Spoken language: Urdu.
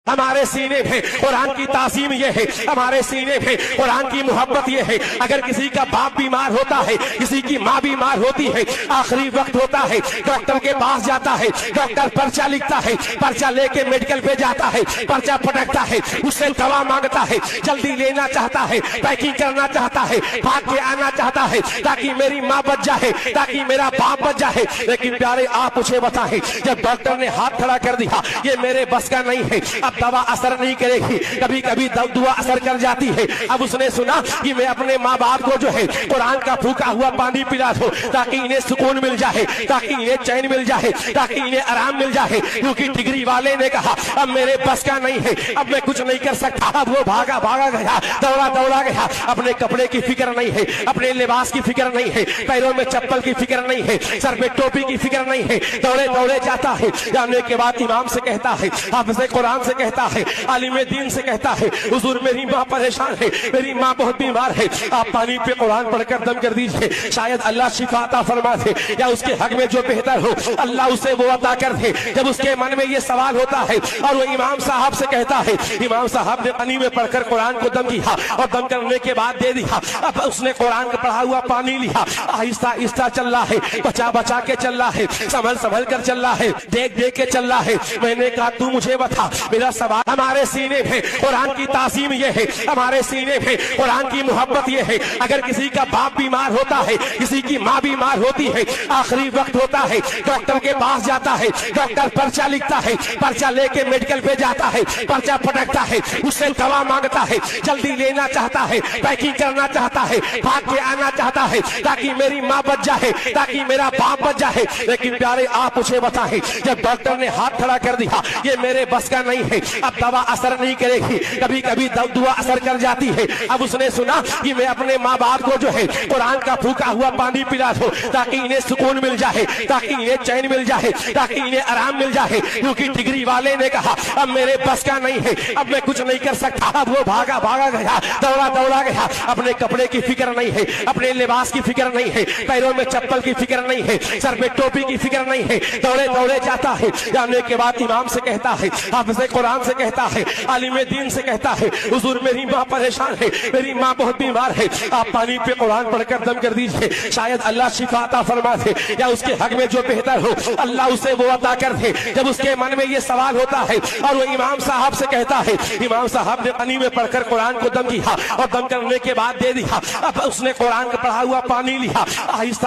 ہمارے سینے میں قرآن کی تعظیم یہ ہے، ہمارے سینے میں قرآن کی محبت یہ ہے۔ اگر کسی کا باپ بیمار ہوتا ہے، کسی کی ماں بیمار ہوتی ہے، آخری وقت ہوتا ہے، ڈاکٹر کے پاس جاتا ہے، ڈاکٹر پرچہ لکھتا ہے، پرچہ لے کے میڈیکل پہ جاتا ہے، پرچہ پٹکتا ہے، اس سے دوا مانگتا ہے، جلدی لینا چاہتا ہے، پیکنگ کرنا چاہتا ہے، بھاگ کے آنا چاہتا ہے تاکہ میری ماں بچ جائے، تاکہ میرا باپ بچ جائے۔ لیکن پیارے آپ مجھے بتائیں، جب ڈاکٹر نے ہاتھ کھڑا کر دیا یہ میرے بس کا نہیں ہے، اب دوا اثر نہیں کرے گی، کبھی کبھی دعا اثر کر جاتی ہے۔ اب اس نے سنا کہ میں اپنے ماں باپ کو جو ہے قرآن کا پھوکا ہوا پانی پلا دوں تاکہ انہیں سکون مل جائے، تاکہ انہیں چین مل جائے، تاکہ انہیں آرام مل جائے، کیونکہ ڈگری والے نے کہا اب میرے بس کا نہیں ہے، اب میں کچھ نہیں کر سکتا۔ اب وہ بھاگا گیا، دوڑا گیا، اپنے کپڑے کی فکر نہیں ہے، اپنے لباس کی فکر نہیں ہے، پیروں میں چپل کی فکر نہیں ہے، سر پہ ٹوپی کی فکر نہیں ہے، دوڑے جاتا ہے۔ جانے کے بعد امام سے کہتا ہے، حافظ قرآن سے کہتا ہے، عالم دین سے کہتا ہے، حضور میری ماں پریشان ہے، میری ماں بہت بیمار ہے، آپ پانی پہ قرآن پڑھ کر دم کر دیجئے، شاید اللہ شفا عطا فرما دے، یا اس کے حق میں جو بہتر ہو اللہ اسے وہ عطا کر دے۔ جب اس کے من میں یہ سوال ہوتا ہے اور وہ امام صاحب سے کہتا ہے، امام صاحب نے پانی میں پڑھ کر قرآن کو دم کیا اور دم کرنے کے بعد دے دیا۔ اب اس نے قرآن کا پڑھا ہوا پانی لیا، آہستہ آہستہ چل رہا ہے، بچا کے چل رہا ہے، سنبھل کر چل رہا ہے، دیکھ کے چل رہا ہے۔ میں نے کہا تو مجھے بتا، میرا سوال، ہمارے سینے میں قرآن کی تعظیم یہ ہے، ہمارے سینے میں قرآن کی محبت یہ ہے۔ اگر کسی کا باپ بیمار ہوتا ہے، کسی کی ماں بیمار ہوتی ہے، آخری وقت ہوتا ہے، ڈاکٹر کے پاس جاتا ہے، ڈاکٹر پرچہ لکھتا ہے، پرچہ لے کے میڈیکل پہ جاتا ہے، پرچہ پٹکتا ہے، اس سے دوا مانگتا ہے، جلدی لینا چاہتا ہے، پیکنگ کرنا چاہتا ہے، بھاگ کے آنا چاہتا ہے تاکہ میری ماں بچ جائے، تاکہ میرا باپ بچ جائے۔ لیکن پیارے آپ مجھے بتائیں، جب ڈاکٹر نے ہاتھ کھڑا کر دیا یہ میرے بس کا نہیں ہے، اب دوا اثر نہیں کرے گی، کبھی کبھی دعا اثر کر جاتی ہے۔ اب اس نے سنا کہ میں اپنے ماں باپ کو جو ہے قرآن کا پھوکا ہوا پانی پلا دوں تاکہ انہیں سکون مل جائے، تاکہ انہیں چین مل جائے، تاکہ انہیں آرام مل جائے، کیونکہ ڈگری والے نے کہا اب میرے بس کا نہیں ہے، اب میں کچھ نہیں کر سکتا۔ اب وہ بھاگا گیا، دوڑا گیا، اپنے کپڑے کی فکر نہیں ہے، اپنے لباس کی فکر نہیں ہے، پیروں میں چپل کی فکر نہیں ہے، سر پہ ٹوپی کی فکر نہیں ہے، دوڑے جاتا ہے۔ جانے کے بعد امام سے کہتا ہے، حافظ قرآن سے کہتا ہے، عالم دین سے کہتا ہے، حضور میری ماں پریشان ہے، میری ماں بہت بیمار ہے، آپ پانی پہ قرآن پڑھ کر دم کر دیجئے، شاید اللہ شفا عطا فرما دے، یا اس کے حق میں جو بہتر ہو اللہ اسے وہ عطا کر دے۔ جب اس کے من میں یہ سوال ہوتا ہے اور وہ امام صاحب سے کہتا ہے، امام صاحب نے پانی میں پڑھ کر قرآن کو دم کیا اور دم کرنے کے بعد دے دیا۔ اب اس نے قرآن کا پڑھا ہوا پانی لیا، آہستہ